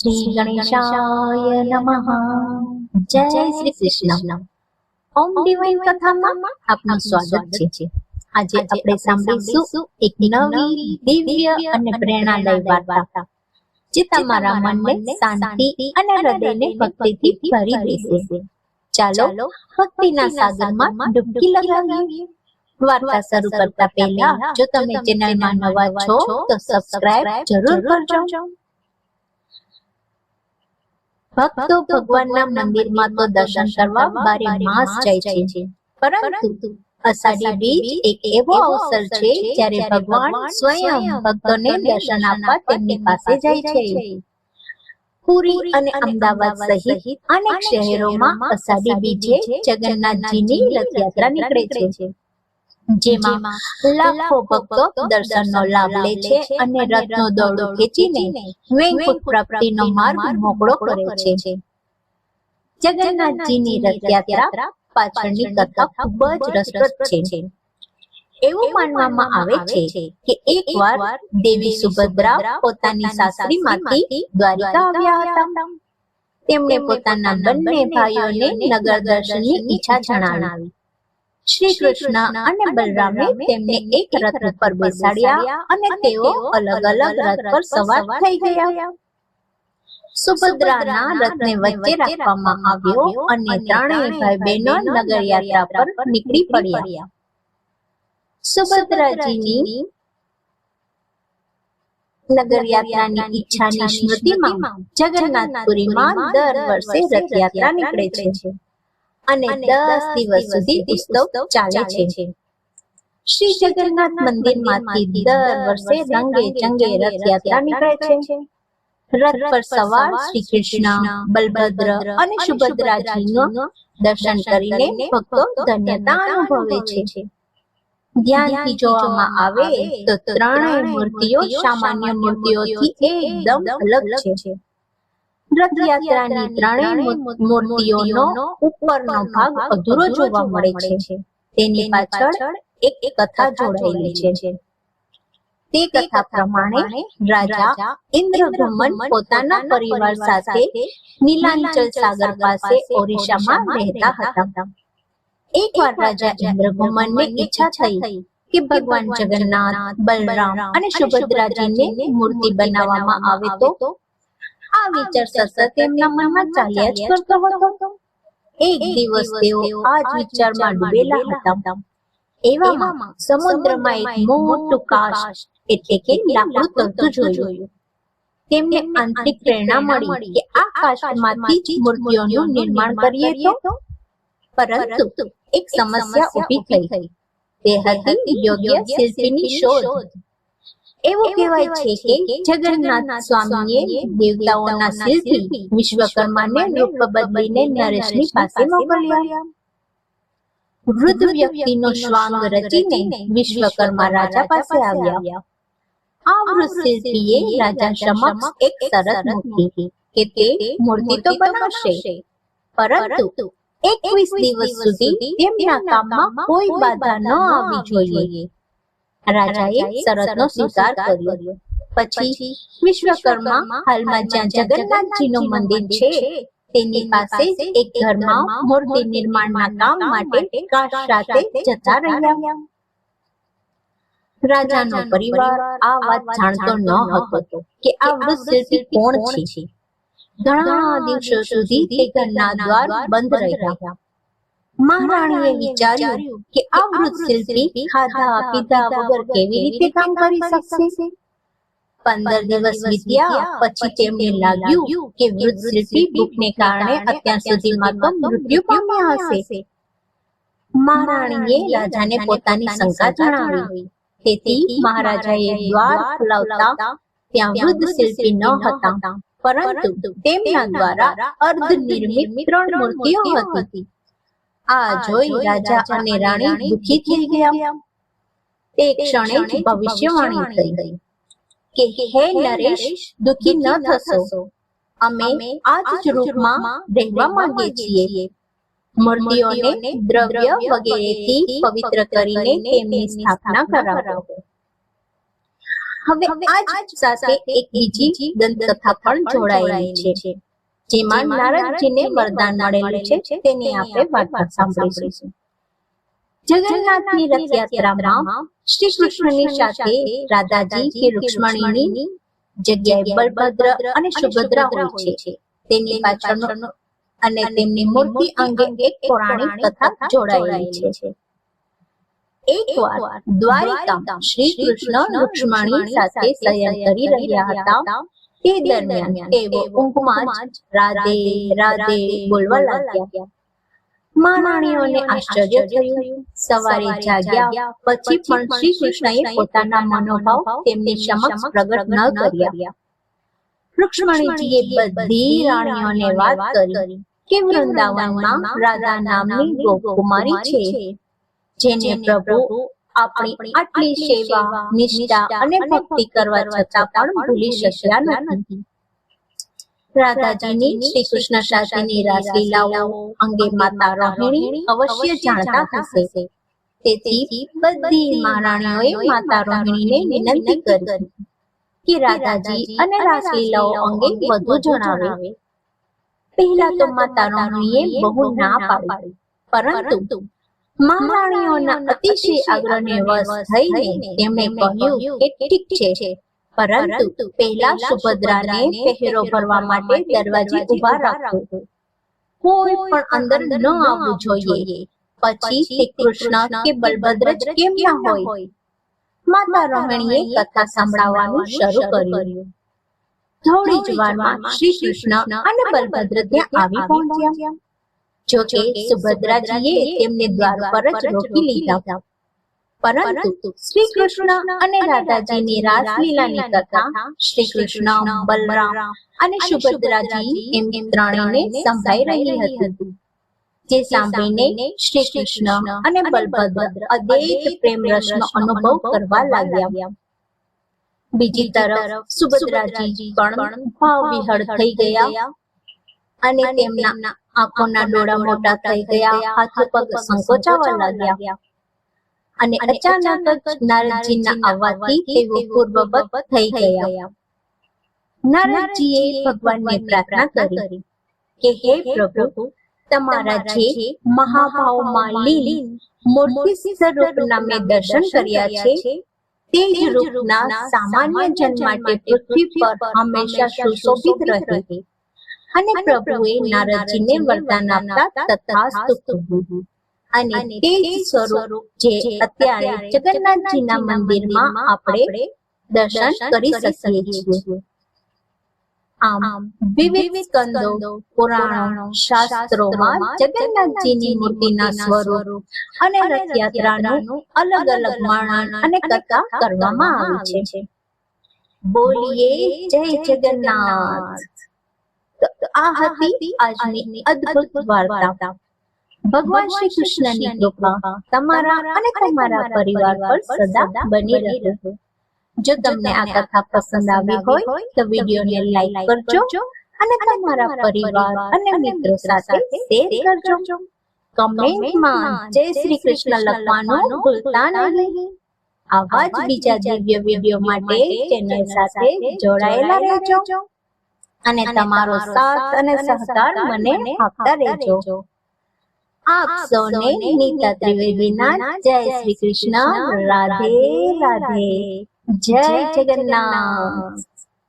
શ્રી ગણેશાય નમઃ. જય શ્રી કૃષ્ણ. ઓમ ડિવાઇન કથામાં આપનું સ્વાગત છે. આજે આપણે સાંભળીશું એક નવી દિવ્ય અને પ્રેરણાદાયી વાર્તા, જે તમારા મનને શાંતિ અને હૃદયને ભક્તિથી ભરી દેશે. ચાલો ભક્તિના સાગરમાં ડૂબકી લગાવીએ. વાર્તા શરૂ કરતા પહેલા જો તમે ચેનલમાં નવા છો તો સબસ્ક્રાઇબ જરૂર કરજો. ભક્તો ભગવાનના મંદિરમાં તો દર્શન કરવા બારે માસ જાય છે, પરંતુ અષાઢી બીજ એક એવો અવસર છે જ્યારે ભગવાન સ્વયં ભક્તોને દર્શન આપવા તેમની પાસે જાય છે. પુરી અને અમદાવાદ સહિત અનેક શહેરોમાં અષાઢી બીજે જગન્નાથજીની રથયાત્રા નીકળે છે, જેમાં લાખો ભક્તો દર્શનનો લાભ લે છે અને રથનો દોરડો ખેંચીને વૈકુંઠ પ્રાપ્તિનો માર્ગ મોકળો કરે છે. જગન્નાથજીની રથયાત્રા પાછળની કથા ખૂબ જ રસપ્રદ છે. એવું માનવામાં આવે છે કે એકવાર દેવી સુભદ્રા પોતાની સાસરીમાંથી દ્વારિકા આવ્યા હતા. તેમણે પોતાના બંને ભાઈઓને નગર દર્શનની ઈચ્છા જણાવી. શ્રી કૃષ્ણ અને બલરામે તેમને એક રથ પર બેસાડ્યા અને તેઓ અલગ અલગ રથ પર સવાર થઈ ગયા. સુભદ્રાના રથને વચ્ચે રાખવામાં આવ્યો અને ત્રણેય ભાઈ બહેનો નગર યાત્રા પર નીકળી પડ્યા. સુભદ્રાજીની નગર યાત્રાની ઈચ્છાની સ્મૃતિમાં જગન્નાથપુરીમાં દર વર્ષે રથયાત્રા નીકળે છે અને 10 દિવસ સુધી ઉત્સવ ચાલે છે. શ્રી જગન્નાથ મંદિરમાંથી દર વર્ષે રંગે ચંગે રથયાત્રા નીકળે છે. રથ પર સવાર શ્રી કૃષ્ણ, બલભદ્ર અને સુભદ્રાજીનું દર્શન કરીને ભક્તો ધન્યતા અનુભવે છે. ધ્યાનથી જોવામાં આવે તો ત્રણેય મૂર્તિઓ સામાન્ય મૂર્તિઓથી એકદમ અલગ છે. રથયાત્રાની ત્રણેય મૂર્તિઓનો ઉપરનો ભાગ અધૂરો જોવા મળે છે. તેની પાછળ એક કથા જોડાયેલી છે. તે કથા પ્રમાણે રાજા ઇન્દ્રગમન પોતાના પરિવાર સાથે નીલાંચલ સાગર પાસે ઓરિસ્સામાં રહેતા હતા. એકવાર રાજા ઇન્દ્રગમનને ઈચ્છા થઈ કે ભગવાન જગન્નાથ, બલરામ અને સુભદ્રાજીને મૂર્તિ બનાવવામાં આવે તો. આ વિચાર સતત તેમના મનમાં ચાલ્યા જ કરતો હતો. એક દિવસ તેઓ આ જ વિચારમાં ડૂબેલા હતા. એવામાં સમુદ્રમાં એક મોટું કાષ્ઠ એટલે કે લાકડું તરતું જોયું. તેમને આંતરિક પ્રેરણા મળી કે આ કાષ્ઠમાંથી જ મૂર્તિઓનું નિર્માણ કરીએ તો. પરંતુ એક સમસ્યા ઊભી થઈ. તે હતી યોગ્ય શિલ્પીની શોધ. એવું કહેવાય છે કે જગન્નાથ સ્વામીએ દેવતાઓના શિલ્પી વિશ્વકર્માને રૂપ બદલીને નરેશની પાસે મોકલ્યા. વૃદ્ધ વ્યક્તિનો શ્વાંગ રચીને વિશ્વકર્મા રાજા પાસે આવ્યા. આ વૃદ્ધ શિલ્પીએ રાજા સમક્ષ એક શરત મૂકી કે તે મૂર્તિ તો બનાવશે, પરંતુ 21 દિવસ સુધી તેમના કામમાં કોઈ બાધા ન આવવી જોઈએ. રાજાએ શરતનો સ્વીકાર કર્યો. પછી વિશ્વકર્મા હાલમાં જ્યાં જગન્નાથજીનું મંદિર છે તેની પાસે એક ઘરમાં મૂર્તિ નિર્માણના કામ માટે કાષ્ઠ સાથે જતા રહ્યા. રાજાનો પરિવાર આ વાત જાણતો ન હતો કે આ વૃદ્ધ શિલ્પી કોણ છે. ઘણા દિવસો સુધી તે ઘરના દ્વાર બંધ રહ્યા. મહારાણીએ વિચાર્યું કે આ વૃદ્ધ શિલ્પી ખાધા પીધા વગર કેવી રીતે કામ કરી શકશે. 15 દિવસ વીત્યા પછી તેમને લાગ્યું કે વૃદ્ધ શિલ્પી ભૂખને કારણે અત્યાર સુધીમાં તો મૃત્યુ પામ્યા હશે. મહારાણીએ રાજાને પોતાની શંકા જણાવી. તેથી મહારાજાએ દ્વાર ખોલાવતા ત્યાં વૃદ્ધ શિલ્પી ન હતા, પરંતુ તેમના દ્વારા અર્ધ નિર્મિત 3 મૂર્તિઓ હતી. આ જોઈ રાજા અને રાણી દુખી થઈ ગયા. તે ક્ષણે જ ભવિષ્યવાણી થઈ કે હે નરેશ, દુખી ન થશો. અમે આ જ રૂપમાં રહેવા માંગીએ છીએ. મૂર્તિઓને દ્રવ્ય વગેરેથી પવિત્ર કરીને તેમની સ્થાપના કરાવો. હવે આ જ સાથે એક બીજી દંતકથા પણ જોડાયેલી છે, જેમાં નારદજીને વરદાન મળેલું છે, તેની આપણે વાર્તા સાંભળીશું. જગન્નાથની રથયાત્રામાં શ્રી કૃષ્ણની સાથે રાધાજી કે રૂક્ષ્મણીની જગ્યાએ બલભદ્ર અને સુભદ્રા હોય છે. તેની પાછળનો અને તેમની મૂર્તિ અંગે એક પૌરાણિક કથા જોડાયેલી છે. એકવાર દ્વારિકામાં શ્રી કૃષ્ણ રૂક્ષ્મણી સાથે શયન કરી રહ્યા હતા. તે દરમિયાન તેઓ ઊંઘમાં જ રાધે રાધે બોલવા લાગ્યા. મહારાણીઓને આશ્ચર્ય થયું. સવારે જાગ્યા પછી પણ શ્રી કૃષ્ણએ પોતાના મનોભાવ તેમની સમક્ષ પ્રગટ ન કર્યા. રૂક્ષ્મણીજીએ બધી રાણીઓને વાત કરી કે વૃંદાવનમાં રાધા નામની ગોપકુમારી છે, જેને પ્રભુ આપણી આટલી સેવા, નિષ્ઠા અને ભક્તિ કરવા છતાં પણ ભૂલી શક્યા નથી. રાધાજીની શ્રી કૃષ્ણ સાથેની રાસલીલાઓ અંગે માતા રોહિણી અવશ્ય જાણતા હશે. તેથી બધી મહારાણીઓએ માતા રોહિણીને વિનંતી કરી કે રાધાજી અને રાસલીલાઓ અંગે વધુ જણાવે. પહેલા તો માતા રોહિણીએ બહુ ના પાડી, પરંતુ મહારાણીઓના અતિશય આગ્રહને વશ થઈને તેમણે કહ્યું કે ઠીક છે, પરંતુ પહેલા સુભદ્રાને પહેરો ભરવા માટે દરવાજે ઊભા રાખો. કોઈ પણ અંદર ન આવવું જોઈએ. પછી શ્રી કૃષ્ણ કે બલભદ્ર જ કેમ ના હોય. માતા રોહિણીએ કથા સંભળાવવાનું શરૂ કર્યું. થોડી જ વારમાં શ્રી કૃષ્ણ અને બલભદ્ર ત્યાં આવી પહોંચ્યા. જોકે સુભદ્રાજીએ તેમને દ્વાર પર જ રોકી લીધા. પરંતુ શ્રી કૃષ્ણ અને રાધાજીની રાસલીલાની કથા શ્રી કૃષ્ણ, બલરામ અને સુભદ્રાજી એમ ત્રણેયને સંભળાઈ રહી હતી, જે સાંભળીને શ્રી કૃષ્ણ અને બલભદ્ર અદ્વૈત પ્રેમ રસનો અનુભવ કરવા લાગ્યા. બીજી તરફ સુભદ્રાજી પણ ભાવ વિહળ થઈ ગયા અને તેમના આંખોના ડોળા મોટા થઈ ગયા, હાથ પગ સંકોચાવા લાગ્યા અને અચાનક જ નારદજીના આવવાથી તેઓ પૂર્વવત થઈ ગયા. નારદજીએ ભગવાનને પ્રાર્થના કરી કે હે પ્રભુ, તમારા જે મહાભાવમાં લીન મૂર્તિ સ્વરૂપના મેં દર્શન કર્યા છે, તે જ રૂપના સામાન્ય જન માટે પૃથ્વી પર હંમેશા સુશોભિત રહે. અને પ્રભુએ નારદજીને વરદાન આપતા તથાસ્તુ કહ્યું. અને તે જ સ્વરૂપ જે અત્યારે જગન્નાથજીના મંદિરમાં આપણે દર્શન કરી શકીએ છીએ. આમ વિવિધ સ્કંદો, પુરાણો, શાસ્ત્રોમાં જગન્નાથજીની મૂર્તિના સ્વરૂપ અને રથયાત્રાનું અલગ અલગ વર્ણન અને કથા કરવામાં આવી છે. બોલીએ જય જગન્નાથ. આ હતી આજની અદ્ભુત વાર્તા. ભગવાન શ્રી કૃષ્ણની કૃપા તમારા અને તમારા પરિવાર પર સદા બની રહે. જો તમને આ કથા પસંદ આવી હોય તો વિડીયોને લાઈક કરજો અને તમારા પરિવાર અને મિત્રો સાથે શેર કરજો. કમેન્ટમાં જય શ્રી કૃષ્ણ લખવાનું ભૂલતા નહીં. આવા જ બીજા દિવ્ય વિડીયો માટે ચેનલ સાથે જોડાયેલા રહેજો અને તમારો સાથ અને સહકાર મને આપતા રહેજો. આપ સૌને નીતા ત્રિવેદીના જય શ્રી કૃષ્ણ. રાધે રાધે. જય જગન્નાથ.